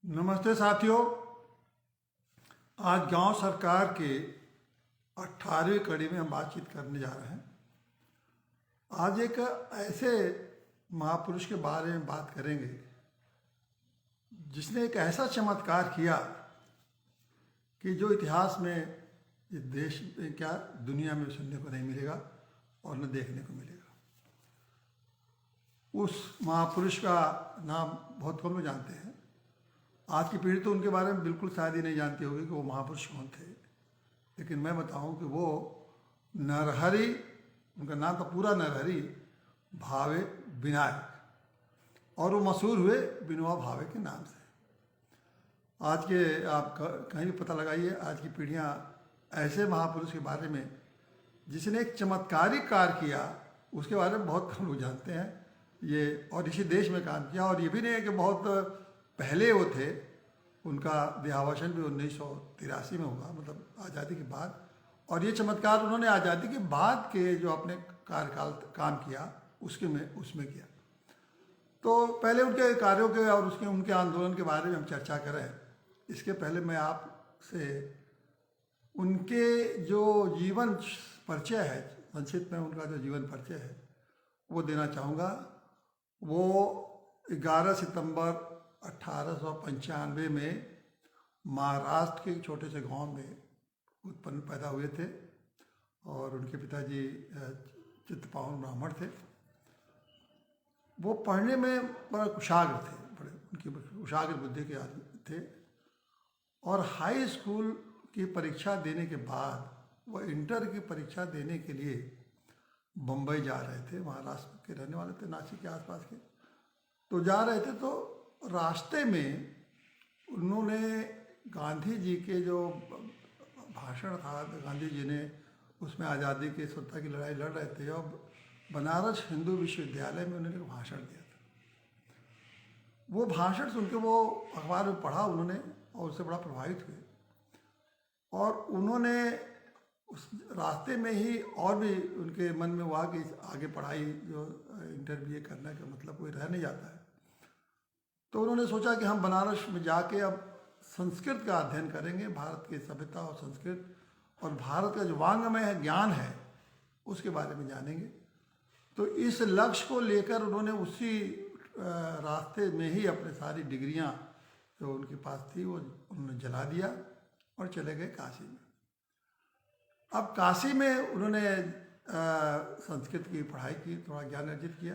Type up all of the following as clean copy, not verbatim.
नमस्ते साथियों। आज गांव सरकार के 18वीं कड़ी में हम बातचीत करने जा रहे हैं। आज एक ऐसे महापुरुष के बारे में बात करेंगे जिसने एक ऐसा चमत्कार किया कि जो इतिहास में, इस देश में क्या दुनिया में सुनने को नहीं मिलेगा और न देखने को मिलेगा। उस महापुरुष का नाम बहुत कम लोग जानते हैं। आज की पीढ़ी तो उनके बारे में बिल्कुल शायद ही नहीं जानती होगी कि वो महापुरुष कौन थे, लेकिन मैं बताऊं कि वो नरहरि, उनका नाम था पूरा नरहरि भावे विनायक, और वो मशहूर हुए विनोबा भावे के नाम से। आज के आप कहीं भी पता लगाइए, आज की पीढ़ियां ऐसे महापुरुष के बारे में जिसने एक चमत्कारिक कार्य किया उसके बारे में बहुत कम लोग जानते हैं ये, और इसी देश में काम किया। और ये भी नहीं है कि बहुत पहले वो थे, उनका देहावसान भी 1983 में हुआ, मतलब आज़ादी के बाद। और ये चमत्कार उन्होंने आज़ादी के बाद के जो अपने कार्यकाल काम किया उसमें किया। तो पहले उनके कार्यों के और उनके आंदोलन के बारे में हम चर्चा करें, इसके पहले मैं आपसे उनके जो जीवन परिचय है, संक्षिप्त में उनका जो जीवन परिचय है वो देना चाहूँगा। वो 11 सितंबर 1895 में महाराष्ट्र के छोटे से गांव में पैदा हुए थे, और उनके पिताजी चित्तपावन ब्राह्मण थे। वो पढ़ने में बड़ा कुशाग्र थे, बड़े उनकी कुशाग्र बुद्धि के आदमी थे। और हाई स्कूल की परीक्षा देने के बाद वो इंटर की परीक्षा देने के लिए बम्बई जा रहे थे। महाराष्ट्र के रहने वाले थे, नासिक के आसपास के। तो जा रहे थे तो रास्ते में उन्होंने गांधी जी के जो भाषण था, गांधी जी ने उसमें आज़ादी की स्वतंत्रता की लड़ाई लड़ रहे थे, और बनारस हिंदू विश्वविद्यालय में उन्होंने भाषण दिया था। वो भाषण सुन के वो अखबार में पढ़ा उन्होंने, और उससे बड़ा प्रभावित हुए। और उन्होंने उस रास्ते में ही और भी उनके मन में हुआ कि आगे पढ़ाई जो इंटर BA करने का मतलब कोई रह नहीं जाता है। तो उन्होंने सोचा कि हम बनारस में जाके अब संस्कृत का अध्ययन करेंगे, भारत की सभ्यता और संस्कृत और भारत का जो वांग्मय ज्ञान है उसके बारे में जानेंगे। तो इस लक्ष्य को लेकर उन्होंने उसी रास्ते में ही अपनी सारी डिग्रियां जो उनके पास थी वो उन्होंने जला दिया और चले गए काशी में। अब काशी में उन्होंने संस्कृत की पढ़ाई की, थोड़ा ज्ञान अर्जित किया,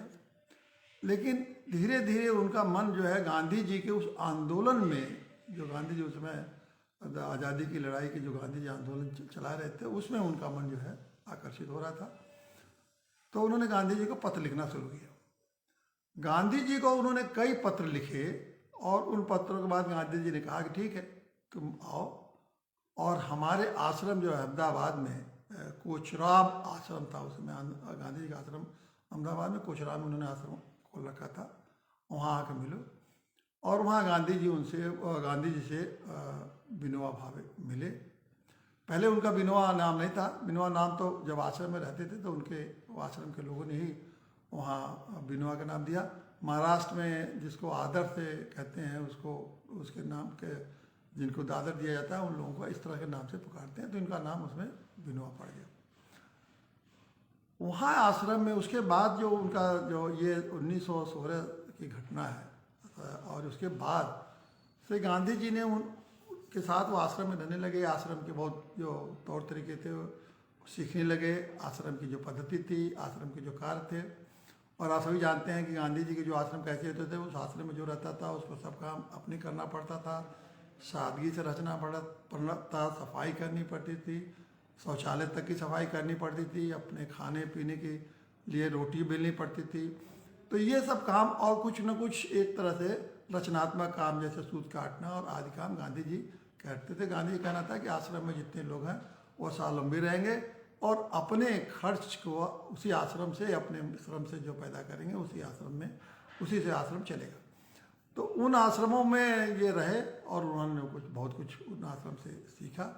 लेकिन धीरे धीरे उनका मन जो है गांधी जी के उस आंदोलन में, जो गांधी जी उसमें आज़ादी की लड़ाई के जो गांधी जी आंदोलन चला रहे थे, उसमें उनका मन जो है आकर्षित हो रहा था। तो उन्होंने गांधी जी को पत्र लिखना शुरू किया। गांधी जी को उन्होंने कई पत्र लिखे, और उन पत्रों के बाद गांधी जी ने कहा कि ठीक है तुम आओ, और हमारे आश्रम जो है अहमदाबाद में, कोचराब आश्रम था उसमें, गांधी जी का आश्रम अहमदाबाद में कोचराब में उन्होंने आश्रम खोल रखा था, वहाँ आकर मिलो। और वहाँ गांधी जी से विनोबा भावे मिले। पहले उनका विनोबा नाम नहीं था। विनोबा नाम तो जब आश्रम में रहते थे तो उनके आश्रम के लोगों ने ही वहाँ विनोबा का नाम दिया। महाराष्ट्र में जिसको आदर से कहते हैं, उसको उसके नाम के जिनको दादर दिया जाता है उन लोगों को इस तरह के नाम से पुकारते हैं, तो इनका नाम उसमें विनोबा पड़ गया। वहाँ आश्रम में उसके बाद जो उनका जो ये 1916 की घटना है, और उसके बाद से गांधी जी ने उनके साथ वो आश्रम में रहने लगे। आश्रम के बहुत जो तौर तरीके थे वो सीखने लगे, आश्रम की जो पद्धति थी, आश्रम के जो कार्य थे। और आप सभी जानते हैं कि गांधी जी के जो आश्रम कैसे होते थे, उस आश्रम में जो रहता था उसको सब काम अपने करना पड़ता था, सादगी से रचना पड़ता था, सफाई करनी पड़ती थी, शौचालय तक की सफाई करनी पड़ती थी, अपने खाने पीने के लिए रोटी बेलनी पड़ती थी। तो ये सब काम और कुछ न कुछ एक तरह से रचनात्मक काम, जैसे सूत काटना और आदि काम गांधी जी करते थे। गांधी जी कहना था कि आश्रम में जितने लोग हैं वो स्वावलंबी रहेंगे, और अपने खर्च को उसी आश्रम से, अपने श्रम से जो पैदा करेंगे उसी आश्रम में, उसी से आश्रम चलेगा। तो उन आश्रमों में ये रहे, और उन्होंने बहुत कुछ उन आश्रम से सीखा,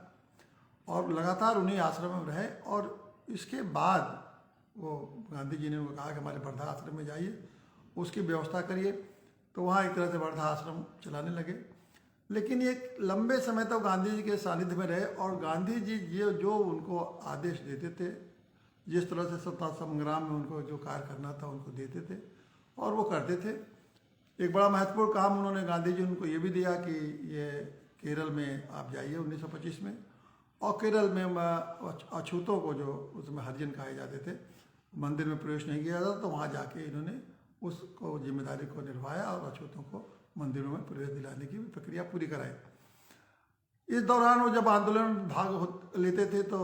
और लगातार उन्हीं आश्रम में रहे। और इसके बाद वो गांधी जी ने उनको कहा कि हमारे वर्धा आश्रम में जाइए, उसकी व्यवस्था करिए। तो वहाँ एक तरह से वर्धा आश्रम चलाने लगे। लेकिन ये लंबे समय तक गांधी जी के सानिध्य में रहे और गांधी जी जो उनको आदेश देते थे, जिस तरह से स्वतंत्रता संग्राम में उनको जो कार्य करना था उनको देते थे और वो करते थे। एक बड़ा महत्वपूर्ण काम उन्होंने गांधी जी उनको ये भी दिया कि ये केरल में आप जाइए 1925 में, और केरल में अछूतों को जो उसमें हरिजन कहे जाते थे, मंदिर में प्रवेश नहीं किया जाता, तो वहाँ जाके इन्होंने उसको जिम्मेदारी को निभाया और अछूतों को मंदिरों में प्रवेश दिलाने की भी प्रक्रिया पूरी कराई। इस दौरान वो जब आंदोलन में भाग लेते थे तो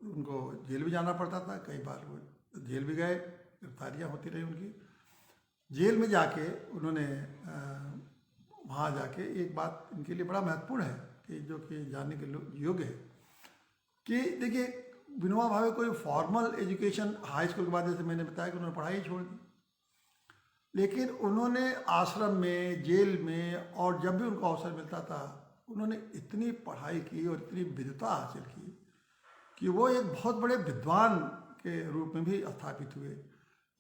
उनको जेल भी जाना पड़ता था, कई बार वो जेल भी गए, गिरफ्तारियाँ होती रही उनकी। जेल में जाके उन्होंने वहाँ जाके एक बात इनके लिए बड़ा महत्वपूर्ण है कि जो कि जानने के योग्य है कि देखिए, विनोबा भावे कोई फॉर्मल एजुकेशन हाई स्कूल के बाद, जैसे मैंने बताया कि उन्होंने पढ़ाई छोड़ दी, लेकिन उन्होंने आश्रम में, जेल में और जब भी उनको अवसर मिलता था उन्होंने इतनी पढ़ाई की और इतनी विद्वता हासिल की कि वो एक बहुत बड़े विद्वान के रूप में भी स्थापित हुए।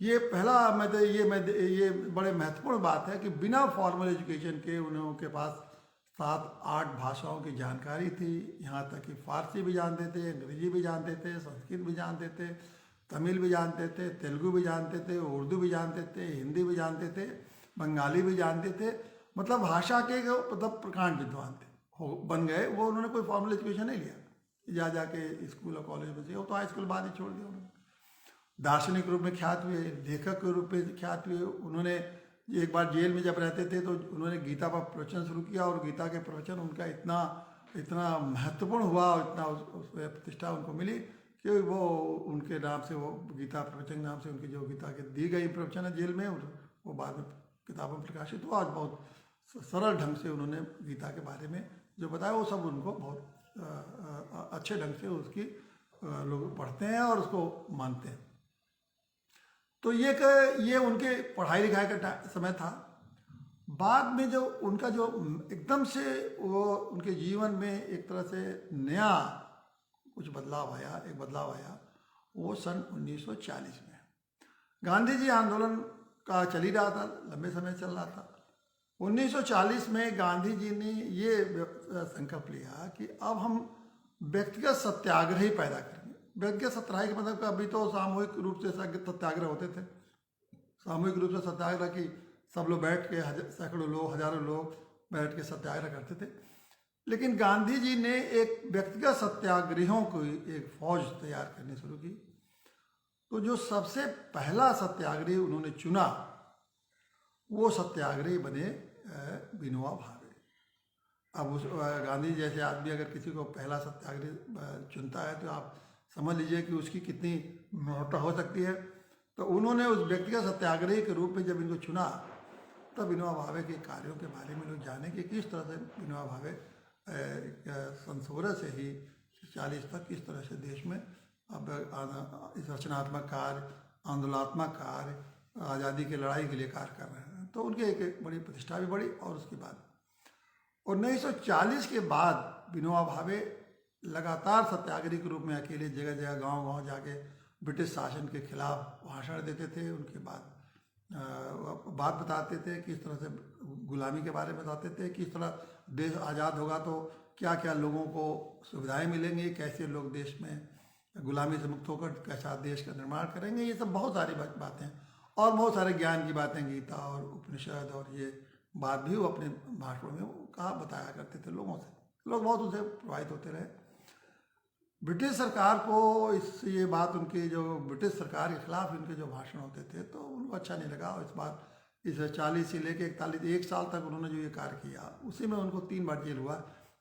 ये पहला ये बड़े महत्वपूर्ण बात है कि बिना फॉर्मल एजुकेशन के उनके पास 7-8 भाषाओं की जानकारी थी। यहाँ तक कि फारसी भी जानते थे, अंग्रेजी भी जानते थे, संस्कृत भी जानते थे, तमिल भी जानते थे, तेलुगु भी जानते थे, उर्दू भी जानते थे, हिंदी भी जानते थे, बंगाली भी जानते थे। मतलब भाषा के मतलब प्रकांड विद्वान थे, हो बन गए वो। उन्होंने कोई फॉर्मल एजुकेशन नहीं लिया, जाके स्कूल और कॉलेज में से, वो तो हाई स्कूल बाद ही छोड़ दिया उन्होंने। दार्शनिक रूप में ख्यात हुए, लेखक के रूप में ख्यात हुए। उन्होंने एक बार जेल में जब रहते थे तो उन्होंने गीता पर प्रवचन शुरू किया और गीता के प्रवचन उनका इतना महत्वपूर्ण हुआ और इतना उसमें प्रतिष्ठा उनको मिली कि वो उनके नाम से, वो गीता प्रवचन नाम से उनकी जो गीता के दी गई प्रवचन है जेल में, वो बाद में किताबों में प्रकाशित हुआ। आज बहुत सरल ढंग से उन्होंने गीता के बारे में जो बताया वो सब उनको बहुत अच्छे ढंग से उसकी लोग पढ़ते हैं और उसको मानते हैं। तो ये उनके पढ़ाई लिखाई का समय था। बाद में जो उनका जो एकदम से वो उनके जीवन में एक तरह से नया कुछ बदलाव आया, वो सन 1940 में। गांधी जी आंदोलन का चल ही रहा था, लंबे समय चल रहा था। 1940 में गांधी जी ने ये संकल्प लिया कि अब हम व्यक्तिगत सत्याग्रह ही पैदा करेंगे। व्यक्तिगत सत्याग्रह के मतलब अभी तो सामूहिक रूप से सत्याग्रह होते थे, सामूहिक रूप से सत्याग्रह की सब लोग बैठ के सैकड़ों लोग, हजारों लोग बैठ के सत्याग्रह करते थे। लेकिन गांधी जी ने एक व्यक्तिगत सत्याग्रहियों की एक फौज तैयार करनी शुरू की। तो जो सबसे पहला सत्याग्रही उन्होंने चुना वो सत्याग्रही बने विनोबा भावे। अब उस गांधी जैसे आदमी अगर किसी को पहला सत्याग्रही चुनता है तो आप समझ लीजिए कि उसकी कितनी महत्ता हो सकती है। तो उन्होंने उस व्यक्तिगत सत्याग्रही के रूप में जब इनको चुना तब विनोबा भावे के कार्यों के बारे में लोग जाने कि किस तरह से विनोबा भावे सन 16 से ही 40 तक किस तरह से देश में अब इस रचनात्मक कार्य, आंदोलनात्मक कार्य, आज़ादी की लड़ाई के लिए कार्य कर रहे हैं। तो उनकी एक बड़ी प्रतिष्ठा भी बढ़ी। और उसके बाद 1940 के बाद विनोबा भावे लगातार सत्याग्रही के रूप में अकेले जगह जगह गांव-गांव जाके ब्रिटिश शासन के खिलाफ भाषण देते थे। उनके बाद बात बताते थे, किस तरह से गुलामी के बारे में बताते थे, किस तरह देश आज़ाद होगा तो क्या क्या लोगों को सुविधाएं मिलेंगी, कैसे लोग देश में गुलामी से मुक्त होकर कैसा देश का निर्माण करेंगे। ये सब बहुत सारी बातें और बहुत सारे ज्ञान की बातें, गीता और उपनिषद और ये बात भी वो अपने भाषणों में कहा बताया करते थे लोगों से। लोग बहुत उनसे प्रभावित होते रहे। ब्रिटिश सरकार को ये बात, उनके जो ब्रिटिश सरकार के खिलाफ इनके जो भाषण होते थे तो उनको अच्छा नहीं लगा। और इस बार इस 40 से लेकर 41 1 साल तक उन्होंने जो ये कार्य किया उसी में उनको 3 बार जेल हुआ।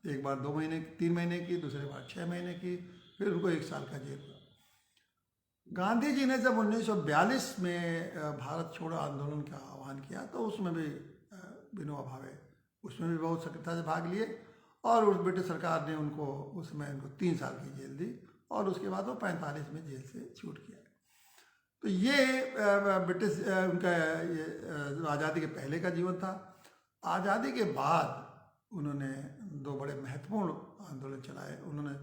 एक बार 2 महीने 3 महीने की, दूसरी बार 6 महीने की, फिर उनको 1 साल का जेल हुआ। गांधी जी ने जब 1942 में भारत छोड़ो आंदोलन का आह्वान किया तो उसमें भी विनोबा भावे उसमें भी बहुत सक्रियता से भाग लिए और उस ब्रिटिश सरकार ने उनको उसमें 3 साल की जेल दी और उसके बाद वो 45 में जेल से छूट गया। तो ये ब्रिटिश उनका ये आज़ादी के पहले का जीवन था। आज़ादी के बाद उन्होंने 2 बड़े महत्वपूर्ण आंदोलन चलाए। उन्होंने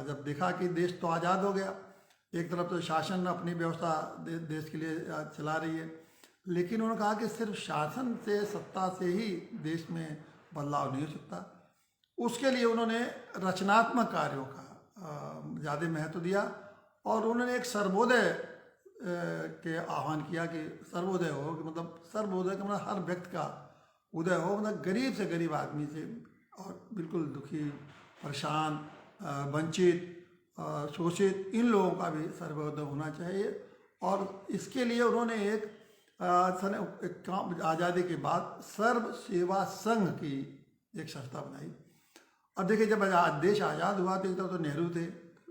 जब देखा कि देश तो आज़ाद हो गया, एक तरफ तो शासन अपनी व्यवस्था देश के लिए चला रही है, लेकिन उन्होंने कहा कि सिर्फ शासन से, सत्ता से ही देश में बदलाव नहीं हो सकता। उसके लिए उन्होंने रचनात्मक कार्यों का ज़्यादा महत्व दिया और उन्होंने एक सर्वोदय के आह्वान किया कि सर्वोदय हो, कि मतलब सर्वोदय का मतलब हर व्यक्ति का उदय हो, मतलब गरीब से गरीब आदमी से और बिल्कुल दुखी, परेशान, वंचित, शोषित, इन लोगों का भी सर्वोदय होना चाहिए। और इसके लिए उन्होंने एक काम आज़ादी के बाद सर्व सेवा संघ की एक संस्था बनाई। और देखिए, जब देश आज़ाद हुआ तो एक तरफ तो नेहरू थे,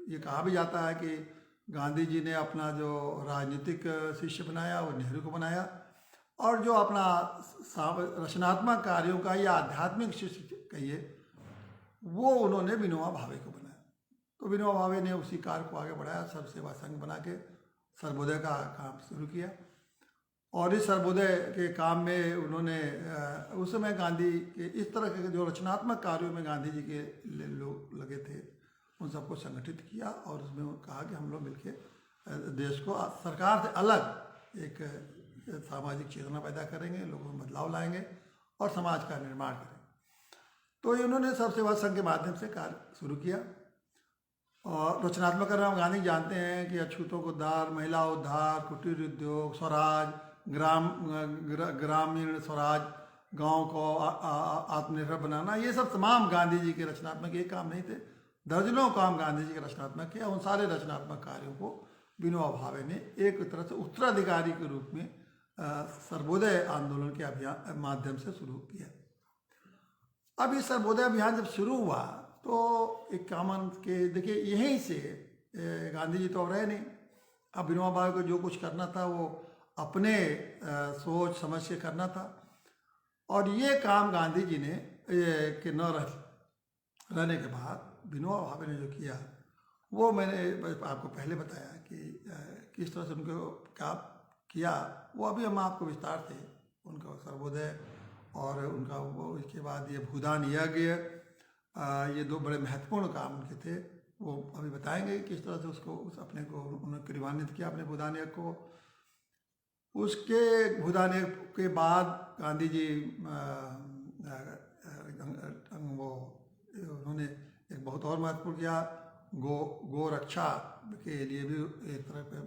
ये कहा भी जाता है कि गांधी जी ने अपना जो राजनीतिक शिष्य बनाया वो नेहरू को बनाया, और जो अपना रचनात्मक कार्यों का या आध्यात्मिक शिष्य कहिए वो उन्होंने विनोबा भावे को बनाया। तो विनोबा भावे ने उसी कार्य को आगे बढ़ाया, सर्व सेवा संघ बना के सर्वोदय का काम शुरू किया। और इस सर्वोदय के काम में उन्होंने उस समय गांधी के इस तरह के जो रचनात्मक कार्यों में गांधी जी के लोग लगे थे उन सबको संगठित किया, और उसमें कहा कि हम लोग मिलके देश को सरकार से अलग एक सामाजिक चेतना पैदा करेंगे, लोगों में बदलाव लाएंगे और समाज का निर्माण करेंगे। तो इन्होंने सर्व सेवा संघ के माध्यम से कार्य शुरू किया। और रचनात्मक कार्य हम गांधी जानते हैं कि अछूतों को उद्धार, महिला उद्धार, कुटीर उद्योग, स्वराज, ग्रामीण स्वराज, गांव को आत्मनिर्भर बनाना, ये सब तमाम गांधी जी के रचनात्मक एक काम नहीं थे, दर्जनों काम गांधी जी के रचनात्मक किया। उन सारे रचनात्मक कार्यों को विनोबा भावे ने एक तरह से उत्तराधिकारी के रूप में सर्वोदय आंदोलन के अभियान माध्यम से शुरू किया। अब ये सर्वोदय अभियान जब शुरू हुआ तो एक कामन के देखिए यहीं से गांधी जी तो अब रहे नहीं, अब विनोबा भावे को जो कुछ करना था वो अपने सोच समझ के करना था। और ये काम गांधी जी ने कि न रहने के बाद विनोबा भावे ने जो किया वो मैंने आपको पहले बताया कि किस तरह से उनको क्या किया, वो अभी हम आपको विस्तार से उनका सर्वोदय और उनका वो इसके बाद ये भूदान यज्ञ, ये दो बड़े महत्वपूर्ण काम उनके थे, वो अभी बताएंगे किस तरह से उसको उस अपने को उन्होंने क्रियान्वित किया अपने भूदान यज्ञ को। उसके भूदान यज्ञ के बाद गांधी जी वो उन्होंने एक बहुत और महत्वपूर्ण किया, गो रक्षा के लिए भी एक तरह का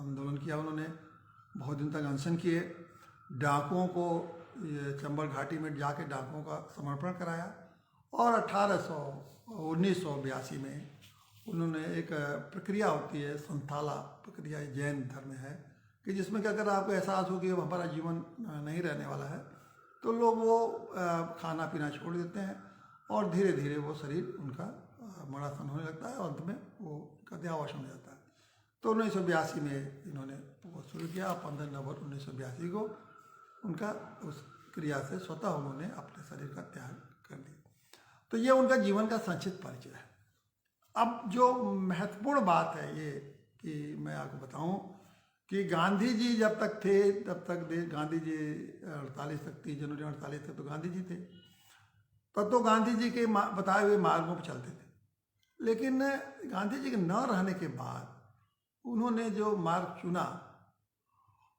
आंदोलन किया उन्होंने, बहुत दिन तक अनशन किए, डाकुओं को ये चंबल घाटी में जाके डाकुओं का समर्पण कराया। और 1982 में उन्होंने एक प्रक्रिया होती है, संथाला प्रक्रिया, जैन धर्म है कि जिसमें कि अगर आपको एहसास हो कि अब हमारा जीवन नहीं रहने वाला है तो लोग वो खाना पीना छोड़ देते हैं और धीरे धीरे वो शरीर उनका मरासन होने लगता है और अंत में वो उनका देहावसान हो जाता है। तो 1982 में इन्होंने वो शुरू किया। 15 नवंबर 1982 को उनका उस क्रिया से स्वतः उन्होंने अपने शरीर का त्याग कर दिया। तो ये उनका जीवन का संक्षिप्त परिचय है। अब जो महत्वपूर्ण बात है ये कि मैं आपको बताऊं कि गांधी जी जब तक थे तब तक गांधी जी 38 तक, 30 जनवरी 38 तक तो गांधी जी थे, तब तो गांधी जी के बताए हुए मार्गों पर चलते थे। लेकिन गांधी जी के न रहने के बाद उन्होंने जो मार्ग चुना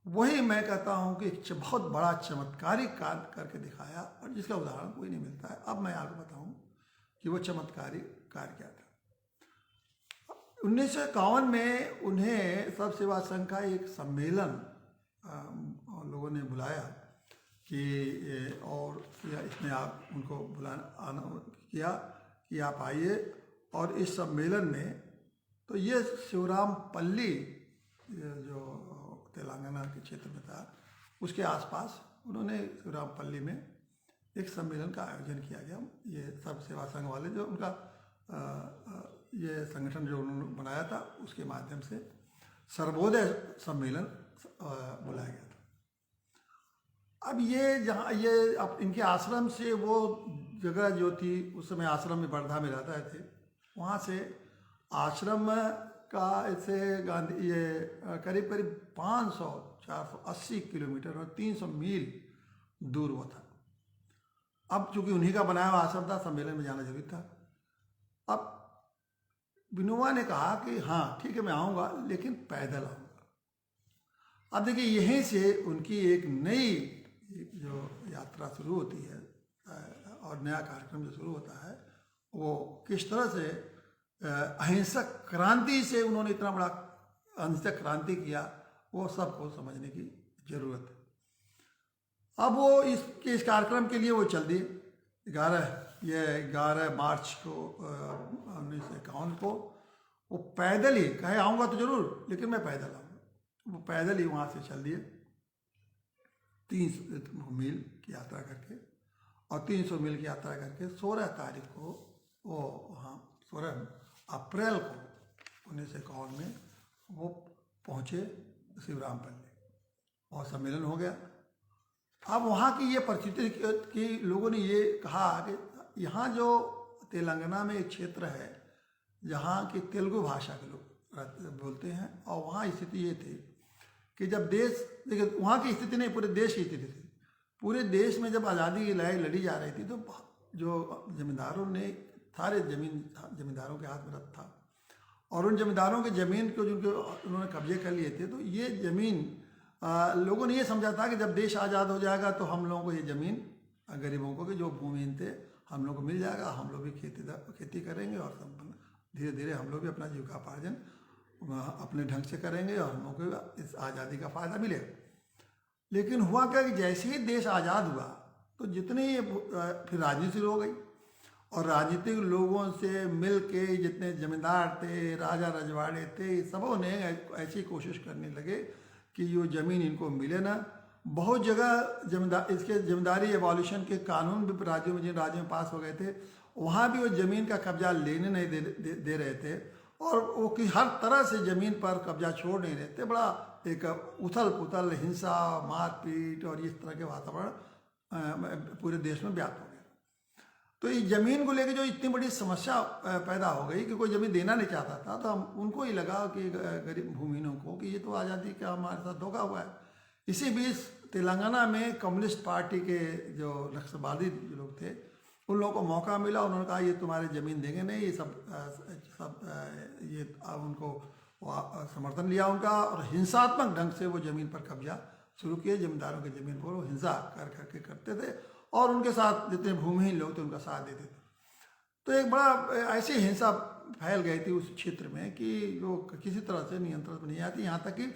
वही मैं कहता हूं कि एक बहुत बड़ा चमत्कारिक कार्य करके दिखाया और जिसका उदाहरण कोई नहीं मिलता है। अब मैं आपको बताऊं कि वो चमत्कारिक कार्य क्या था। 1951 में उन्हें सर्व सेवा संघ का एक सम्मेलन लोगों ने बुलाया कि और इसमें आप उनको बुलाना किया कि आप आइए। और इस सम्मेलन में तो ये शिवरामपल्ली जो तेलंगाना के क्षेत्र में था उसके आसपास उन्होंने शिवरामपल्ली में एक सम्मेलन का आयोजन किया गया। ये सर्व सेवा संघ वाले जो उनका ये संगठन जो उन्होंने बनाया था उसके माध्यम से सर्वोदय सम्मेलन बुलाया गया था। अब ये जहाँ ये अब इनके आश्रम से वो जगह जो थी उस समय आश्रम में वर्धा में रहता थे, वहाँ से आश्रम का ऐसे गांधी ये करीब करीब 480 किलोमीटर और 300 मील दूर हुआ था। अब चूंकि उन्हीं का बनाया हुआ आश्रम था, सम्मेलन में जाना जरूरी था। अब विनोबा ने कहा कि हाँ ठीक है मैं आऊँगा लेकिन पैदल आऊँगा। अब देखिए यहीं से उनकी एक नई जो यात्रा शुरू होती है और और नया कार्यक्रम जो शुरू होता है वो किस तरह से अहिंसक क्रांति से उन्होंने इतना बड़ा अहिंसक क्रांति किया, वो सबको समझने की जरूरत है। अब वो इस कार्यक्रम के लिए वो चल दिए। 11 मार्च को 1951 को वो पैदल ही कहे आऊँगा तो जरूर, लेकिन मैं पैदल आऊँगा, वो पैदल ही वहाँ से चल दिए 300 मील की यात्रा करके। और 300 मील की यात्रा करके 16 तारीख को वो वहाँ 16 अप्रैल को 1951 में वो पहुँचे शिवरामपल्ली और सम्मेलन हो गया। अब वहाँ की ये परिस्थिति कि लोगों ने ये कहा कि यहाँ जो तेलंगाना में एक क्षेत्र है जहाँ की तेलुगु भाषा के लोग बोलते हैं, और वहाँ स्थिति ये थी कि जब देश, देखिए वहाँ की स्थिति नहीं, पूरे देश की स्थिति थी। पूरे देश में जब आज़ादी की लड़ाई लड़ी जा रही थी तो जो जमींदारों ने सारे जमींदारों के हाथ में रख था, और उन जमींदारों के ज़मीन को जिनके उन्होंने कब्जे कर लिए थे, तो ये ज़मीन लोगों ने ये समझा था कि जब देश आज़ाद हो जाएगा तो हम लोगों को ये ज़मीन, गरीबों को, कि जो भूमिहीन थे, हम लोग को मिल जाएगा, हम लोग भी खेती करेंगे और धीरे धीरे हम लोग भी अपना जीविकापार्जन अपने ढंग से करेंगे और हम लोग को इस आज़ादी का फ़ायदा मिलेगा। लेकिन हुआ क्या कि जैसे ही देश आज़ाद हुआ तो जितने फिर राजनीति शुरू हो गई, और राजनीतिक लोगों से मिल के जितने जमींदार थे, राजा रजवाड़े थे, सबों ने ऐसी कोशिश करने लगे कि ये ज़मीन इनको मिले ना। बहुत जगह इसके जमींदारी एबॉलिशन के कानून भी राज्यों में, जिन राज्यों में पास हो गए थे, वहाँ भी वो ज़मीन का कब्जा लेने नहीं दे रहे थे, और वो कि हर तरह से ज़मीन पर कब्जा छोड़ नहीं रहे थे। बड़ा एक उथल पुथल, हिंसा, मारपीट और इस तरह के वातावरण पूरे देश में व्याप्त हो गया। तो इस ज़मीन को लेकर जो इतनी बड़ी समस्या पैदा हो गई कि कोई ज़मीन देना नहीं चाहता था, तो हम उनको ही लगा कि गरीब भूमिहीनों को कि ये तो आज़ादी का हमारे साथ धोखा हुआ है। इसी बीच तेलंगाना में कम्युनिस्ट पार्टी के जो नक्सलवादी लोग थे, उन लोगों को मौका मिला। उन्होंने कहा ये तुम्हारे ज़मीन देंगे नहीं, ये उनको समर्थन लिया उनका, और हिंसात्मक ढंग से वो ज़मीन पर कब्जा शुरू किए। जमींदारों की ज़मीन पर वो हिंसा करके करते थे, और उनके साथ जितने भूमिहीन लोग थे उनका साथ देते थे। तो एक बड़ा ऐसी हिंसा फैल गई थी उस क्षेत्र में कि जो किसी तरह से नियंत्रण में नहीं आती, यहाँ तक कि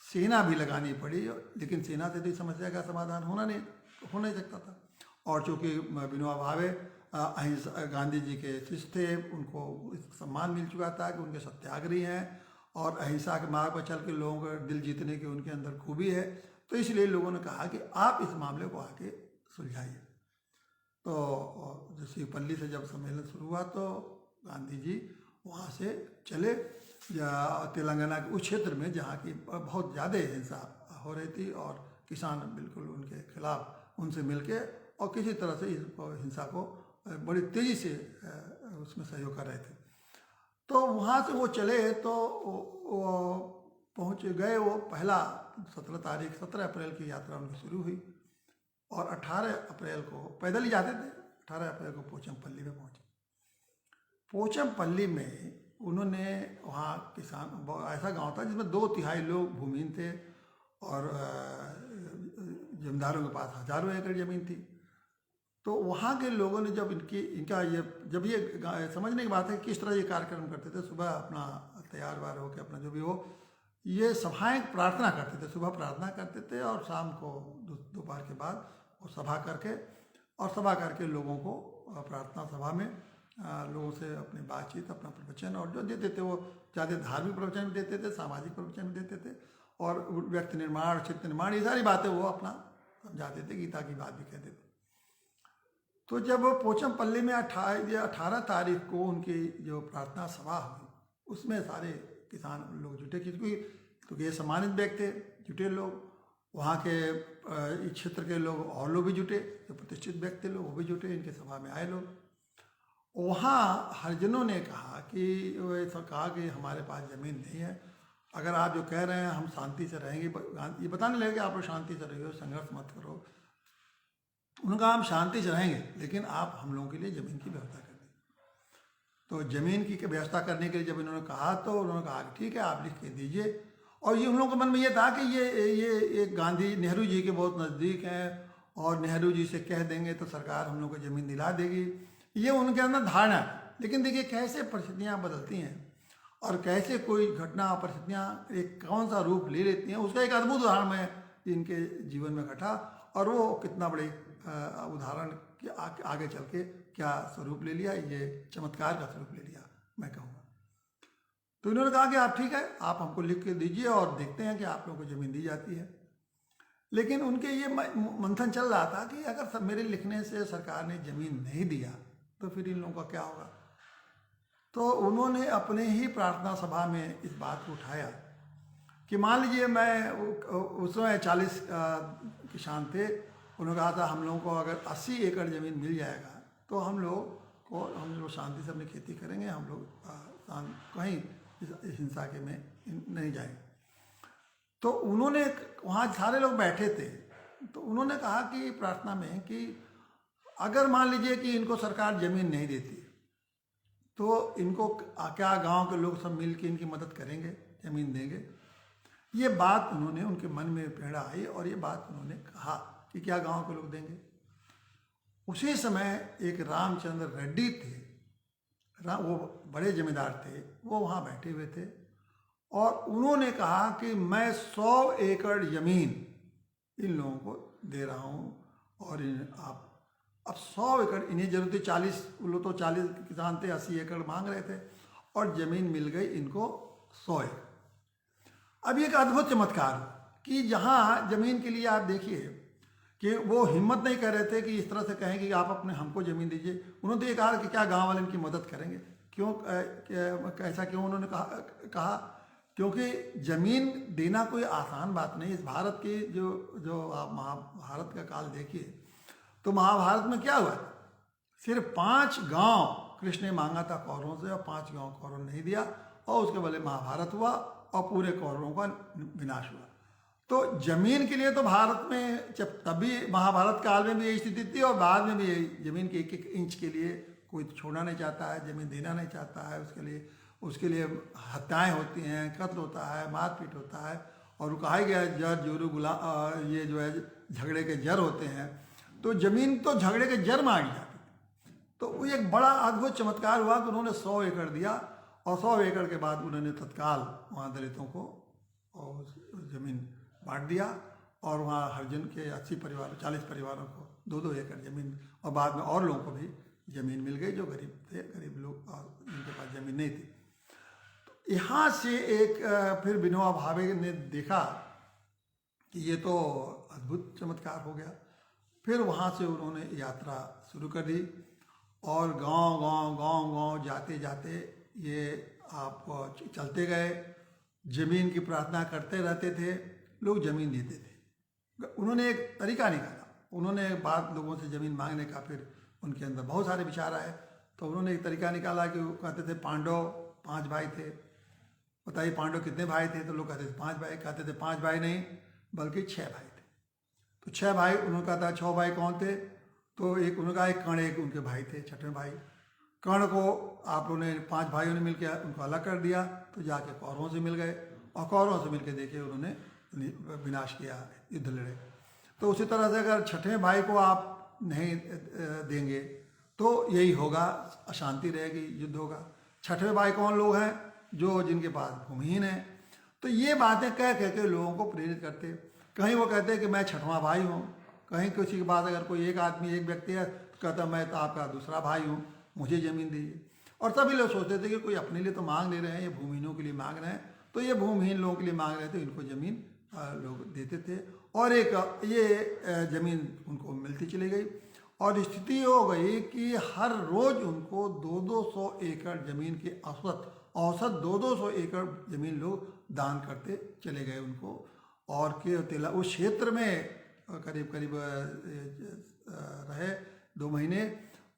सेना भी लगानी पड़ी, लेकिन सेना से तो इस समस्या का समाधान हो नहीं सकता था। और चूँकि विनोबा भावे गांधी जी के शिष्य थे, उनको सम्मान मिल चुका था कि उनके सत्याग्रही हैं और अहिंसा के मार्ग पर चल के लोगों का दिल जीतने की उनके अंदर खूबी है। तो इसलिए लोगों ने कहा कि आप इस मामले को आके सुलझाइए। तो जो शिवपल्ली से जब सम्मेलन शुरू हुआ तो गांधी जी वहाँ से चले तेलंगाना के उस क्षेत्र में जहाँ की बहुत ज़्यादा हिंसा हो रही थी, और किसान बिल्कुल उनके खिलाफ उनसे मिलके और किसी तरह से इस हिंसा को बड़ी तेज़ी से उसमें सहयोग कर रहे थे। तो वहाँ से वो चले तो वो पहुँच गए। वो पहला 17 अप्रैल की यात्रा उनकी शुरू हुई, और 18 अप्रैल को पैदल ही जाते थे। 18 अप्रैल को पोचमपल्ली में पहुँचे। पोचमपल्ली में उन्होंने, वहाँ किसान, ऐसा गांव था जिसमें 2/3 लोग भूमिहीन थे, और जमींदारों के पास हजारों एकड़ ज़मीन थी। तो वहाँ के लोगों ने जब जब ये समझने की बात है किस तरह ये कार्यक्रम करते थे, सुबह अपना तैयार वार होकर अपना जो भी हो, ये सभाएं प्रार्थना करते थे। सुबह प्रार्थना करते थे और शाम को दोपहर के बाद वो सभा करके लोगों को प्रार्थना सभा में लोगों से अपनी बातचीत, अपना प्रवचन, और जो देते थे वो ज़्यादा धार्मिक प्रवचन भी देते थे, सामाजिक प्रवचन भी देते थे, और व्यक्ति निर्माण, चित्त निर्माण, ये सारी बातें वो अपना समझाते थे, गीता की बात भी कहते थे। तो जब पोचमपल्ली में 18 तारीख को उनकी जो प्रार्थना सभा हुई, उसमें सारे किसान लोग जुटे, क्योंकि ये सम्मानित व्यक्ति थे, जुटे लोग। वहाँ के इस क्षेत्र के लोग और लोग भी जुटे, जो प्रतिष्ठित व्यक्ति लोग वो भी जुटे, इनके सभा में आए लोग। वहाँ हरिजनों ने कहा कि हमारे पास ज़मीन नहीं है, अगर आप जो कह रहे हैं हम शांति से रहेंगे, ये बताने लगे कि आप लोग शांति से रहिए, संघर्ष मत करो। उन्होंने कहा हम शांति से रहेंगे, लेकिन आप हम लोगों के लिए ज़मीन की व्यवस्था कर दें। तो ज़मीन की व्यवस्था करने के लिए जब इन्होंने कहा तो उन्होंने कहा कि ठीक है, आप लिख के दीजिए। और ये उन लोगों के मन में ये था कि ये गांधी, नेहरू जी के बहुत नज़दीक हैं, और नेहरू जी से कह देंगे तो सरकार हम लोग को ज़मीन दिला देगी, ये उनके अंदर धारणा है। लेकिन देखिए कैसे परिस्थितियाँ बदलती हैं और कैसे कोई घटना परिस्थितियाँ एक कौन सा रूप ले लेती हैं, उसका एक अद्भुत उदाहरण मैं इनके जीवन में घटा, और वो कितना बड़े उदाहरण के आगे चल के क्या स्वरूप ले लिया, ये चमत्कार का स्वरूप ले लिया मैं कहूँगा। तो इन्होंने कहा कि आप ठीक है, आप हमको लिख के दीजिए और देखते हैं कि आप लोगों को ज़मीन दी जाती है। लेकिन उनके ये मंथन चल रहा था कि अगर सब मेरे लिखने से सरकार ने ज़मीन नहीं दिया तो फिर इन लोगों का क्या होगा। तो उन्होंने अपने ही प्रार्थना सभा में इस बात को उठाया कि मान लीजिए मैं उस समय 40 किसान थे, उन्होंने कहा था हम लोगों को अगर 80 एकड़ ज़मीन मिल जाएगा तो हम लोग शांति से अपनी खेती करेंगे, हम लोग कहीं हिंसा के में नहीं जाएंगे। तो उन्होंने, वहाँ सारे लोग बैठे थे, तो उन्होंने कहा कि प्रार्थना में कि अगर मान लीजिए कि इनको सरकार ज़मीन नहीं देती तो इनको क्या गांव के लोग सब मिल के इनकी मदद करेंगे, ज़मीन देंगे। ये बात उन्होंने, उनके मन में प्रेरणा आई और ये बात उन्होंने कहा कि क्या गांव के लोग देंगे। उसी समय एक रामचंद्र रेड्डी थे, वो बड़े जमींदार थे, वो वहाँ बैठे हुए थे और उन्होंने कहा कि मैं 100 एकड़ ज़मीन इन लोगों को दे रहा हूँ और आप अब 100 एकड़ इन्हें जरूरत थी, 40 लोग तो 40 किसान थे, 80 एकड़ मांग रहे थे और ज़मीन मिल गई इनको 100 एकड़। अब एक अद्भुत चमत्कार कि जहाँ ज़मीन के लिए आप देखिए कि वो हिम्मत नहीं कर रहे थे कि इस तरह से कहें कि आप अपने हमको ज़मीन दीजिए। उन्होंने तो ये कहा कि क्या गांव वाले इनकी मदद करेंगे। क्यों ऐसा क्यों उन्होंने कहा क्योंकि ज़मीन देना कोई आसान बात नहीं। इस भारत की जो आप महाभारत का काल देखिए तो महाभारत में क्या हुआ, सिर्फ 5 गांव कृष्ण ने मांगा था कौरवों से और 5 गांव कौरवों ने नहीं दिया और उसके बदले महाभारत हुआ और पूरे कौरवों का विनाश हुआ। तो जमीन के लिए तो भारत में जब तभी महाभारत काल में भी यही स्थिति थी और बाद में भी यही, जमीन के 1-1 इंच के लिए कोई छोड़ना नहीं चाहता है, जमीन देना नहीं चाहता है, उसके लिए हत्याएं होती हैं, कत्ल होता है, मारपीट होता है और वो कहा गया जर जोरू गुलाम, ये जो है झगड़े के जड़ होते हैं। तो जमीन तो झगड़े के जड़ मांगी जाती थी। तो वो एक बड़ा अद्भुत चमत्कार हुआ कि उन्होंने 100 एकड़ दिया और 100 एकड़ के बाद उन्होंने तत्काल वहाँ दलितों को और ज़मीन बांट दिया और वहाँ हरिजन के 80 परिवारों 40 परिवारों को 2-2 एकड़ ज़मीन और बाद में और लोगों को भी ज़मीन मिल गई जो गरीब थे, गरीब लोग और जिनके पास ज़मीन नहीं थी। तो यहाँ से एक फिर विनोबा भावे ने देखा कि ये तो अद्भुत चमत्कार हो गया। फिर वहाँ से उन्होंने यात्रा शुरू कर दी और गांव जाते जाते ये आप चलते गए, ज़मीन की प्रार्थना करते रहते थे, लोग ज़मीन देते थे। उन्होंने एक तरीका निकाला, उन्होंने बाद लोगों से ज़मीन मांगने का, फिर उनके अंदर बहुत सारे विचार आए तो उन्होंने एक तरीका निकाला कि वो कहते थे पांडव 5 भाई थे। बताइए पांडव कितने भाई थे, तो लोग कहते थे 5 भाई, कहते थे 5 भाई नहीं बल्कि 6 भाई थे। तो 6 भाई, उन्होंने कहा था 6 भाई कौन थे, तो एक उन्होंने कहा एक कर्ण, एक उनके भाई थे, 6वें भाई। कर्ण को आप लोगों ने 5 भाइयों ने मिलकर उनको अलग कर दिया तो जाके कौरवों से मिल गए और कौरवों से मिलकर देखिए उन्होंने विनाश किया, युद्ध लड़े। तो उसी तरह से अगर 6वें भाई को आप नहीं देंगे तो यही होगा, अशांति रहेगी, युद्ध होगा। 6वें भाई कौन लोग हैं, जो जिनके पास भूमिहीन है। तो ये बातें कह के लोगों को प्रेरित करते। कहीं वो कहते हैं कि मैं 6वां भाई हूँ, कहीं किसी के पास अगर कोई एक आदमी एक व्यक्ति है तो कहता मैं तो आपका दूसरा भाई हूँ, मुझे ज़मीन दीजिए। और सभी लोग सोचते थे कि कोई अपने लिए तो मांग ले रहे हैं, ये भूमिहीनों के लिए मांग रहे हैं, तो ये भूमिहीन लोगों के लिए मांग रहे थे, इनको ज़मीन लोग देते थे और एक ये ज़मीन उनको मिलती चली गई। और स्थिति हो गई कि हर रोज़ उनको 200 एकड़ ज़मीन के औसत 200 एकड़ ज़मीन लोग दान करते चले गए उनको। और के उस क्षेत्र में करीब रहे 2 महीने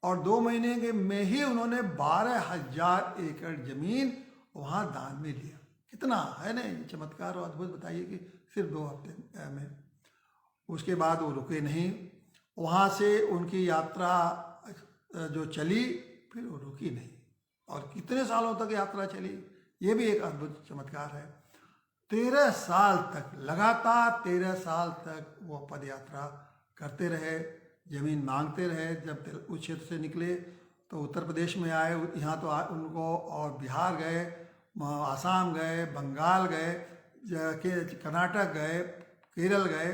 और 2 महीने के में ही उन्होंने 12,000 एकड़ ज़मीन वहाँ दान में लिया। कितना है ना ये चमत्कार और अद्भुत। बताइए कि सिर्फ 2 हफ्ते में। उसके बाद वो रुके नहीं, वहाँ से उनकी यात्रा जो चली फिर वो रुकी नहीं और कितने सालों तक यात्रा चली, ये भी एक अद्भुत चमत्कार है। 13 साल तक, लगातार 13 साल तक वो पद यात्रा करते रहे, ज़मीन मांगते रहे। जब उस क्षेत्र से निकले तो उत्तर प्रदेश में आए, यहाँ तो उनको, और बिहार गए, आसाम गए, बंगाल गए, कर्नाटक गए, केरल गए,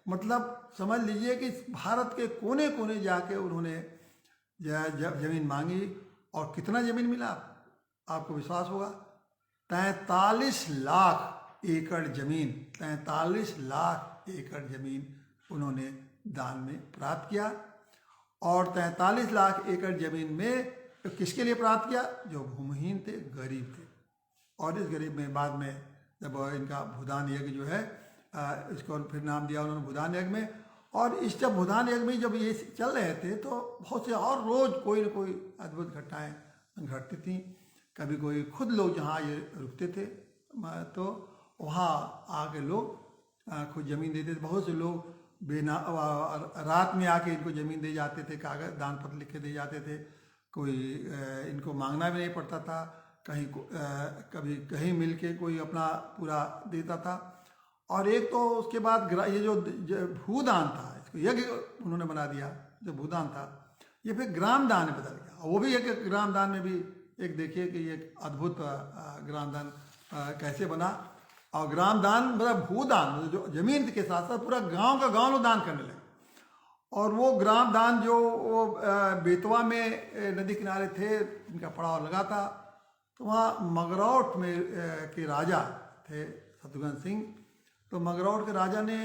मतलब समझ लीजिए कि भारत के कोने कोने जाके उन्होंने ज़मीन मांगी। और कितना ज़मीन मिला आपको विश्वास होगा? 43 लाख एकड़ ज़मीन, 43 लाख एकड़ ज़मीन उन्होंने दान में प्राप्त किया। और 43 लाख एकड़ ज़मीन में किसके लिए प्राप्त किया? जो भूमिहीन थे, गरीब थे। और इस गरीब में बाद में जब इनका भूदान यज्ञ जो है, इसको फिर नाम दिया उन्होंने भूदान यज्ञ में। और इस जब भूदान यज्ञ में जब ये चल रहे थे तो बहुत से और रोज़ कोई न कोई अद्भुत घटनाएं घटती थी। कभी कोई खुद लोग जहाँ ये रुकते थे तो वहाँ आके लोग खुद ज़मीन देते थे। बहुत से लोग रात में आके इनको ज़मीन दे जाते थे, कागज़ दान पत्र लिख के दे जाते थे। कोई इनको मांगना भी नहीं पड़ता था, कहीं कभी कहीं मिल के कोई अपना पूरा देता था। और एक तो उसके बाद ये जो भूदान था, इसको यज्ञ उन्होंने बना दिया। जो भूदान था ये फिर ग्राम दान में बदल गया। वो भी एक ग्राम दान में भी एक देखिए कि एक अद्भुत ग्राम दान कैसे बना। और ग्राम दान मतलब भूदान, जो जमीन के साथ साथ पूरा गांव का गांव लोग दान करने लगे। और वो ग्राम दान जो वो बेतवा में नदी किनारे थे, इनका पड़ाव लगा था, तो वहाँ मगरौट में के राजा थे शत्रुघ्न सिंह। तो मगरौट के राजा ने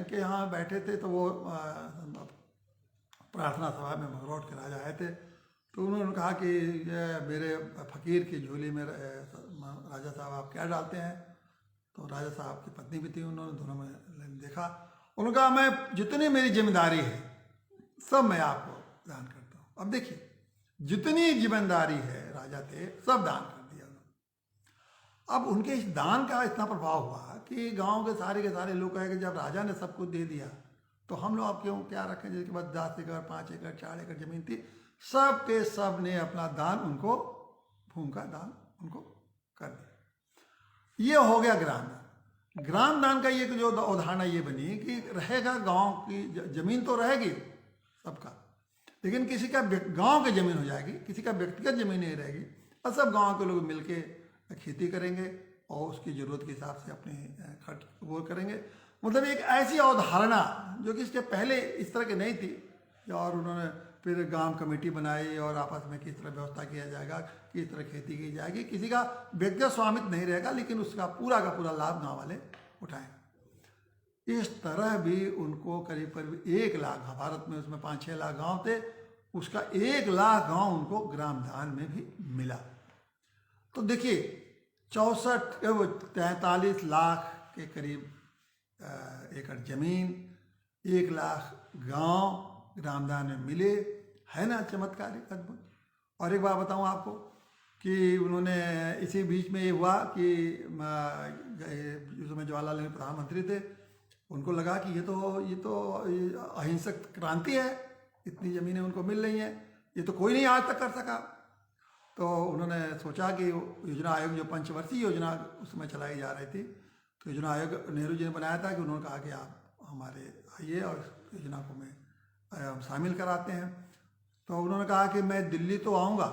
के यहाँ बैठे थे, तो वो प्रार्थना सभा में मगरौट के राजा आए थे। तो उन्होंने कहा कि मेरे फ़कीर की झोली में राजा साहब आप क्या डालते हैं? तो राजा साहब की पत्नी भी थी, उन्होंने दोनों में देखा। उन्होंने कहा मैं जितनी मेरी जिम्मेदारी है सब मैं आपको दान करता हूँ। अब देखिए जितनी जिम्मेदारी है, राजा थे, सब दान कर दिया उन्होंने। अब उनके इस दान का इतना प्रभाव हुआ कि गांव के सारे लोग कहे कि जब राजा ने सब कुछ दे दिया तो हम लोग अब क्यों क्या रखें? जिसके बाद 10 एकड़ 5 एकड़ 4 एकड़ जमीन थी, सब के सब ने अपना दान उनको, भूमि का दान उनको कर दिया। ये हो गया ग्राम दान। ग्राम दान का ये जो अवधारणा ये बनी कि रहेगा गांव की जमीन तो रहेगी सबका, लेकिन किसी का गांव की जमीन हो जाएगी, किसी का व्यक्तिगत जमीन नहीं रहेगी, और सब गांव के लोग मिलके खेती करेंगे और उसकी ज़रूरत के हिसाब से अपने खर्च वो करेंगे। मतलब एक ऐसी अवधारणा जो कि इसके पहले इस तरह की नहीं थी। और उन्होंने फिर गांव कमेटी बनाई और आपस में किस तरह व्यवस्था किया जाएगा, किस तरह खेती की जाएगी, किसी का व्यक्तिगत स्वामित्व नहीं रहेगा, लेकिन उसका पूरा का पूरा लाभ गाँव वाले उठाएंगे। इस तरह भी उनको करीब करीब 1 लाख, भारत में उसमें 5-6 लाख गांव थे, उसका 1 लाख गांव उनको ग्राम दान में भी मिला। तो देखिए 43 लाख के करीब एकड़ जमीन, 1 लाख गांव ग्रामदान में मिले, है ना चमत्कारिक अद्भुत। और एक बात बताऊं आपको कि उन्होंने इसी बीच में ये हुआ कि जिस समय जवाहरलाल नेहरू प्रधानमंत्री थे, उनको लगा कि ये तो अहिंसक क्रांति है, इतनी ज़मीनें उनको मिल रही हैं, ये तो कोई नहीं आज तक कर सका। तो उन्होंने सोचा कि योजना आयोग, जो पंचवर्षीय योजना उस समय चलाई जा रही थी, तो योजना आयोग नेहरू जी ने बनाया था कि उन्होंने कहा कि आप हमारे आइए और इस योजना को हम शामिल कराते हैं। तो उन्होंने कहा कि मैं दिल्ली तो आऊँगा,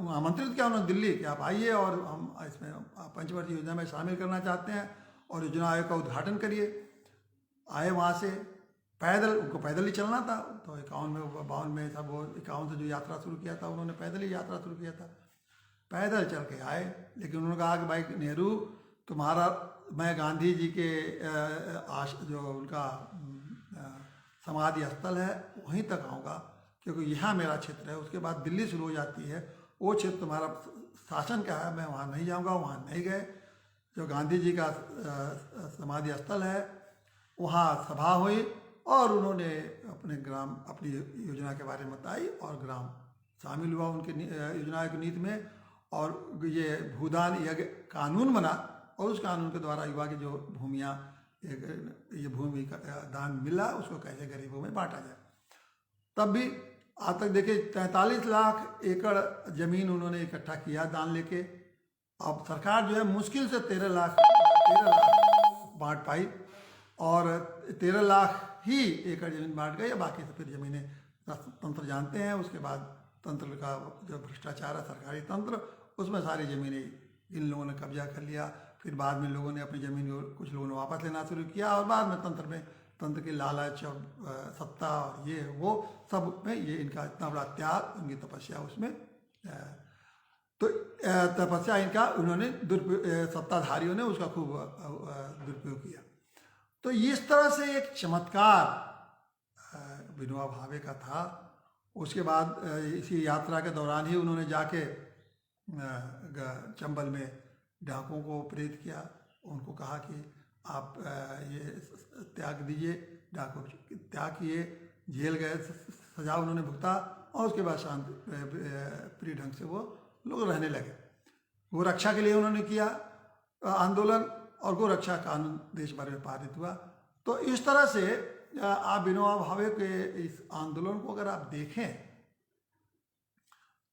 आमंत्रित किया उन्होंने दिल्ली कि आप आइए और हम इसमें पंचवर्षीय योजना में शामिल करना चाहते हैं और योजना आयोग का उद्घाटन करिए। आए वहाँ से पैदल, उनको पैदल ही चलना था। तो 51 में 52 में सब, वो 51 से जो यात्रा शुरू किया था उन्होंने पैदल ही यात्रा शुरू किया था, पैदल चल के आए। लेकिन उन्होंने कहा कि भाई नेहरू, तुम्हारा, मैं गांधी जी के जो उनका समाधि स्थल है वहीं तक आऊँगा, क्योंकि यहाँ मेरा क्षेत्र है, उसके बाद दिल्ली शुरू हो जाती है, वो क्षेत्र तुम्हारा शासन का है, मैं वहाँ नहीं जाऊँगा। वहाँ नहीं गए। जो गांधी जी का समाधि स्थल है वहाँ सभा हुई और उन्होंने अपनी योजना के बारे में बताई और ग्राम शामिल हुआ उनके योजना की नीति में। और ये भूदान यज्ञ कानून बना और उस कानून के द्वारा युवा की जो भूमियाँ, ये भूमि का दान मिला, उसको कैसे गरीबों में बांटा जाए। तब भी आज तक देखिए 43 लाख एकड़ जमीन उन्होंने इकट्ठा किया दान लेके। अब सरकार जो है मुश्किल से 13 लाख बांट पाई और 13 लाख ही एकड़ जमीन बांट गए, बाकी तो फिर जमीनें तंत्र जानते हैं। उसके बाद तंत्र का जो भ्रष्टाचार है सरकारी तंत्र, उसमें सारी ज़मीनें इन लोगों ने कब्जा कर लिया। फिर बाद में लोगों ने अपनी ज़मीन को कुछ लोगों ने वापस लेना शुरू किया, और बाद में तंत्र की लालच और सत्ता और ये वो सब में ये इनका इतना बड़ा त्याग, उनकी तपस्या उसमें तो तपस्या इनका उन्होंने सत्ताधारियों ने उसका खूब दुरुपयोग किया। तो इस तरह से एक चमत्कार विनोबा भावे का था। उसके बाद इसी यात्रा के दौरान ही उन्होंने जाके चंबल में डाकुओं को प्रेरित किया, उनको कहा कि आप ये त्याग दीजिए। डाकू त्याग किए, जेल गए, सजा उन्होंने भुगता, और उसके बाद शांति प्रिय ढंग से वो लोग रहने लगे। गोरक्षा के लिए उन्होंने किया आंदोलन, और गोरक्षा कानून देश भर में पारित हुआ। तो इस तरह से आप विनोबा भावे के इस आंदोलन को अगर आप देखें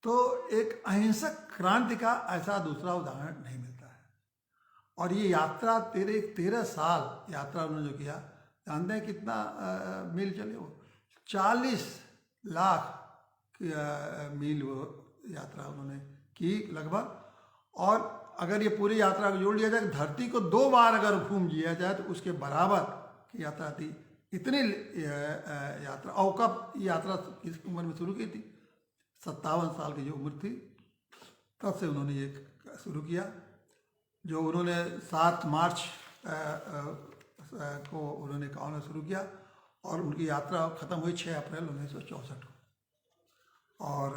तो एक अहिंसक क्रांति का ऐसा दूसरा उदाहरण नहीं मिलता है। और ये यात्रा 13 साल यात्रा उन्होंने जो किया, जानते हैं कितना मील चले वो? 40 लाख मील वो यात्रा उन्होंने की लगभग। और अगर ये पूरी यात्रा को जोड़ लिया जाए, धरती को 2 बार अगर घूम लिया जाए तो उसके बराबर की यात्रा थी। इतनी यात्रा, और कब यात्रा किस उम्र में शुरू की थी? 57 साल की जो उम्र थी तब से उन्होंने ये शुरू किया। जो उन्होंने 7 मार्च को उन्होंने कानून शुरू किया, और उनकी यात्रा ख़त्म हुई 6 अप्रैल 1964 को। और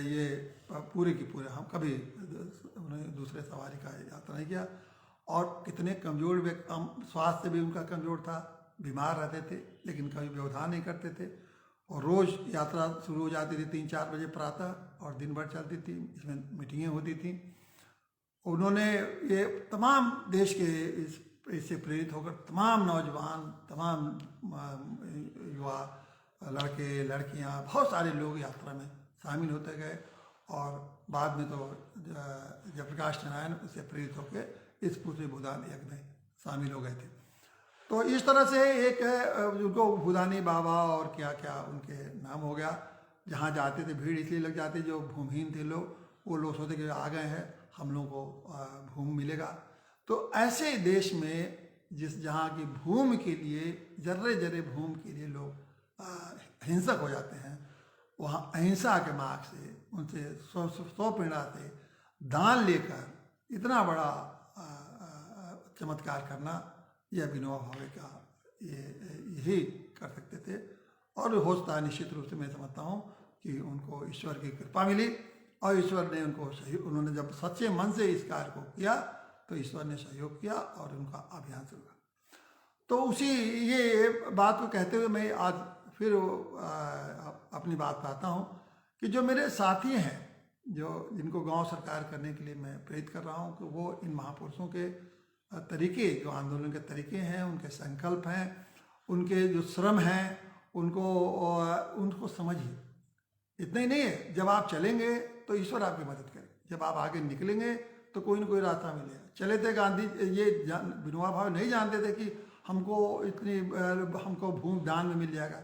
ये पूरे की पूरे हम कभी उन्होंने दूसरे सवारी का यात्रा नहीं किया। और कितने कमज़ोर व्यक्ति, स्वास्थ्य भी उनका कमज़ोर था, बीमार रहते थे, लेकिन कभी व्यवधान नहीं करते थे। और रोज़ यात्रा शुरू हो जाती थी 3-4 बजे प्रातः, और दिन भर चलती थी। इसमें मीटिंगें होती थी। उन्होंने ये तमाम देश के इससे प्रेरित होकर तमाम नौजवान, तमाम युवा, लड़के लड़कियां, बहुत सारे लोग यात्रा में शामिल होते गए। और बाद में तो जयप्रकाश नारायण उससे प्रेरित होकर इस पूरे भूदान यज्ञ में शामिल हो गए थे। तो इस तरह से एक उनको भूदानी बाबा और क्या क्या उनके नाम हो गया। जहाँ जाते थे भीड़ इसलिए लग जाती, जो भूमिहीन थे लोग, वो लोग सोचते कि आ गए हैं, हम लोगों को भूमि मिलेगा। तो ऐसे देश में जहाँ की भूमि के लिए, जर्रे जर्रे भूमि के लिए लोग हिंसक हो जाते हैं, वहाँ अहिंसा के मार्ग से, उनसे सौ पीड़ा से दान लेकर इतना बड़ा चमत्कार करना, यह विनोबा भावे का यही कर सकते थे। और हो सकता है निश्चित रूप से मैं समझता हूँ कि उनको ईश्वर की कृपा मिली, और ईश्वर ने उनको उन्होंने जब सच्चे मन से इस कार्य को किया तो ईश्वर ने सहयोग किया और उनका अभियान शुरू हुआ। तो उसी ये बात को कहते हुए मैं आज फिर अपनी बात पर आता हूँ कि जो मेरे साथी हैं, जो जिनको गांव सरकार करने के लिए मैं प्रेरित कर रहा हूँ, कि वो इन महापुरुषों के तरीके, जो आंदोलन के तरीके हैं, उनके संकल्प हैं, उनके जो श्रम हैं, उनको समझिए। इतना ही नहीं है, जब आप चलेंगे तो ईश्वर आपकी मदद करे, जब आप आगे निकलेंगे तो कोई ना कोई रास्ता मिलेगा। चले थे गांधी, ये विनोबा भावे नहीं जानते थे कि हमको भूमि दान में मिल जाएगा।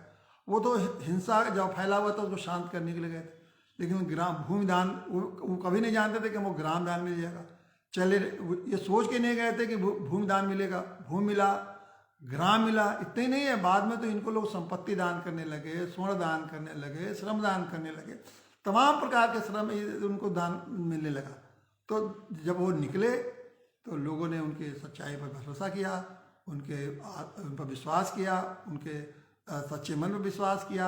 वो तो हिंसा जब फैला हुआ था उसको शांत करने के लिए गए थे, लेकिन भूमि दान वो कभी नहीं जानते थे कि हमको ग्राम दान मिल जाएगा। चले, ये सोच के नहीं गए थे कि भूमि दान मिलेगा। भूमि मिला, ग्राम मिला, इतना ही नहीं है, बाद में तो इनको लोग संपत्ति दान करने लगे, स्वर्ण दान करने लगे, श्रम दान करने लगे, तमाम प्रकार के श्रम उनको दान मिलने लगा। तो जब वो निकले तो लोगों ने उनके सच्चाई पर भरोसा किया, उन पर विश्वास किया, उनके सच्चे मन में विश्वास किया,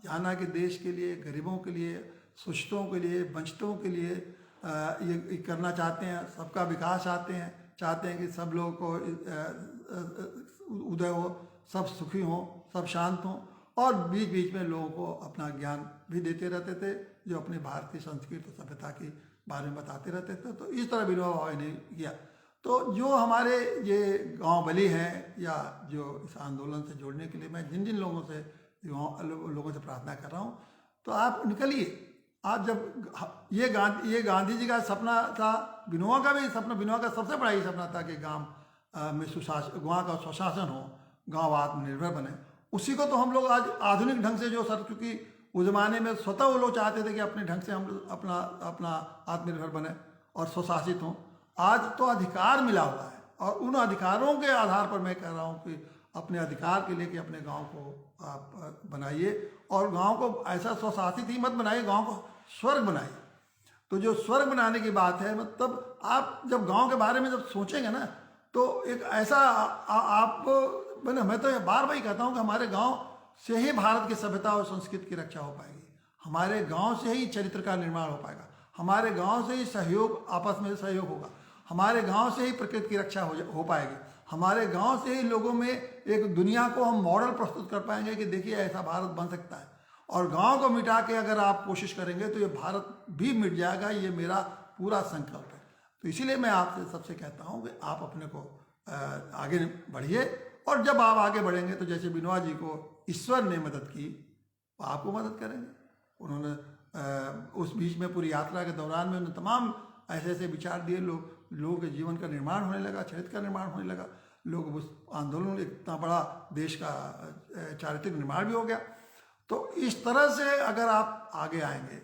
जाना कि देश के लिए, गरीबों के लिए, शोषितों के लिए, वंचितों के लिए ये करना चाहते हैं, सबका विकास चाहते हैं कि सब लोगों को उदय हो, सब सुखी हों, सब शांत हों। और बीच बीच में लोगों को अपना ज्ञान भी देते रहते थे, जो अपने भारतीय संस्कृति और सभ्यता के बारे में बताते रहते थे। तो इस तरह विनोबा भावे ने किया। तो जो हमारे ये गांव वाली हैं, या जो इस आंदोलन से जोड़ने के लिए मैं जिन जिन लोगों से लोगों से प्रार्थना कर रहा हूँ, तो आप निकलिए। आप जब ये गांधी जी का सपना था, विनोबा का भी सपना, विनोबा का सबसे बड़ा ही सपना था कि गांव में गांव का स्वशासन हो, गांव आत्मनिर्भर बने। उसी को तो हम लोग आज आधुनिक ढंग से जो सर, क्योंकि उस जमाने में स्वतः वो लोग चाहते थे कि अपने ढंग से हम लोग अपना अपना आत्मनिर्भर बने और स्वशासित हों। आज तो अधिकार मिला हुआ है और उन अधिकारों के आधार पर मैं कह रहा हूँ कि अपने अधिकार के लिए कि अपने गांव को आप बनाइए और गांव को ऐसा स्वशासित ही मत बनाइए, गांव को स्वर्ग बनाइए। तो जो स्वर्ग बनाने की बात है, मतलब आप जब गांव के बारे में जब सोचेंगे ना, तो एक ऐसा आप मैं तो बार बार कहता हूँ कि हमारे गांव से ही भारत की सभ्यता और संस्कृति की रक्षा हो पाएगी, हमारे गांव से ही चरित्र का निर्माण हो पाएगा, हमारे गांव से ही सहयोग, आपस में सहयोग होगा, हमारे गांव से ही प्रकृति की रक्षा हो पाएगी, हमारे गांव से ही लोगों में एक दुनिया को हम मॉडल प्रस्तुत कर पाएंगे कि देखिए ऐसा भारत बन सकता है। और गांव को मिटा के अगर आप कोशिश करेंगे तो ये भारत भी मिट जाएगा, ये मेरा पूरा संकल्प है। तो इसीलिए मैं आपसे सबसे कहता हूँ कि आप अपने को आगे बढ़िए, और जब आप आगे बढ़ेंगे तो जैसे विनोबा जी को ईश्वर ने मदद की, आपको मदद करेंगे। उन्होंने उस बीच में पूरी यात्रा के दौरान में उन्होंने तमाम ऐसे ऐसे विचार दिए, लोगों के जीवन का निर्माण होने लगा, चरित्र का निर्माण होने लगा, लोग उस आंदोलन, इतना बड़ा देश का चारित्रिक निर्माण भी हो गया। तो इस तरह से अगर आप आगे आएंगे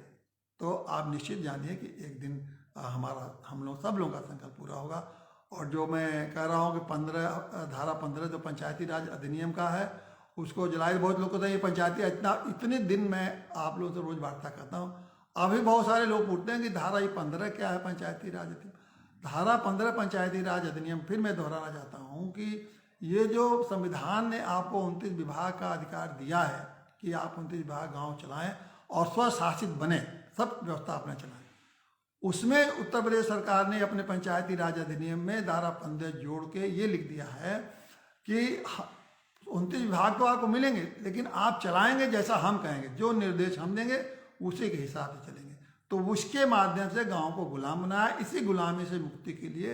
तो आप निश्चित जानिए कि एक दिन हम लोग सब लोगों का संकल्प पूरा होगा। और जो मैं कह रहा हूँ कि धारा 15 जो पंचायती राज अधिनियम का है, उसको जलाए, बहुत लोग कहते हैं ये पंचायती, इतने दिन मैं आप लोगों से रोज वार्ता करता हूँ, अभी बहुत सारे लोग पूछते हैं कि धारा 15 क्या है पंचायती राज अधिनियम। धारा 15 पंचायती राज अधिनियम, फिर मैं दोहराना चाहता हूँ कि ये जो संविधान ने आपको 29 विभाग का अधिकार दिया है कि आप 29 विभाग गांव चलाएं और स्वशासित बने, सब व्यवस्था अपने चलाएं, उसमें उत्तर प्रदेश सरकार ने अपने पंचायती राज अधिनियम में धारा 15 जोड़ के ये लिख दिया है कि 29 विभाग तो आपको मिलेंगे, लेकिन आप चलाएंगे जैसा हम कहेंगे, जो निर्देश हम देंगे उसी के हिसाब से चलेंगे। तो उसके माध्यम से गांव को गुलाम बनाया। इसी गुलामी से मुक्ति के लिए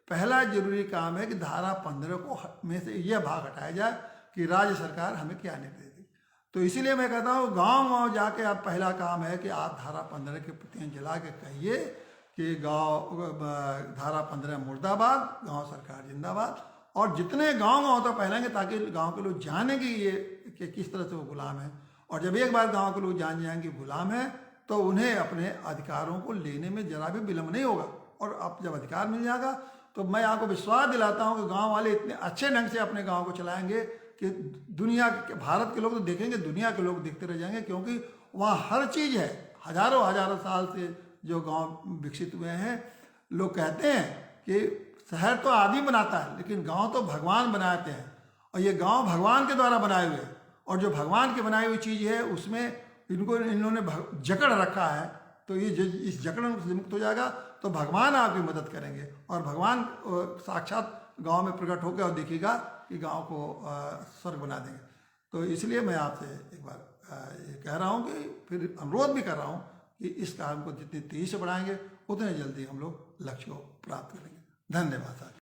पहला जरूरी काम है कि धारा 15 को में से यह भाग हटाया जाए कि राज्य सरकार हमें क्या निर्देश देगी। तो इसीलिए मैं कहता हूँ गांव गांव जाके आप पहला काम है कि आप धारा 15 के पत्तियाँ जला के कहिए कि धारा 15 मुर्दाबाद, गांव सरकार जिंदाबाद। और जितने गांव गांव तो फैलेंगे ताकि गांव के लोग जाने कि ये कि किस तरह से वो गुलाम है। और जब एक बार गांव के लोग जान जाएंगे गुलाम है तो उन्हें अपने अधिकारों को लेने में जरा भी विलम्ब नहीं होगा। और अब जब अधिकार मिल जाएगा तो मैं आपको विश्वास दिलाता हूं कि गांव वाले इतने अच्छे ढंग से अपने गांव को चलाएंगे कि दुनिया के, भारत के लोग तो देखेंगे, दुनिया के लोग देखते रह जाएंगे, क्योंकि वहाँ हर चीज़ है। हजारों हजारों साल से जो गांव विकसित हुए हैं, लोग कहते हैं कि शहर तो आदमी बनाता है लेकिन गांव तो भगवान बनाते हैं, और ये गांव भगवान के द्वारा बनाए हुए हैं। और जो भगवान की बनाई हुई चीज़ है उसमें इन्होंने जकड़ रखा है, तो ये इस जकड़न से मुक्त हो जाएगा तो भगवान आपकी मदद करेंगे। और भगवान साक्षात गांव में प्रकट होकर और देखिएगा कि गांव को स्वर्ग बना देंगे। तो इसलिए मैं आपसे एक बार ये कह रहा हूँ कि फिर अनुरोध भी कर रहा हूँ कि इस काम को जितनी तेजी से बढ़ाएंगे उतने जल्दी हम लोग लक्ष्य को प्राप्त करेंगे। धन्यवाद।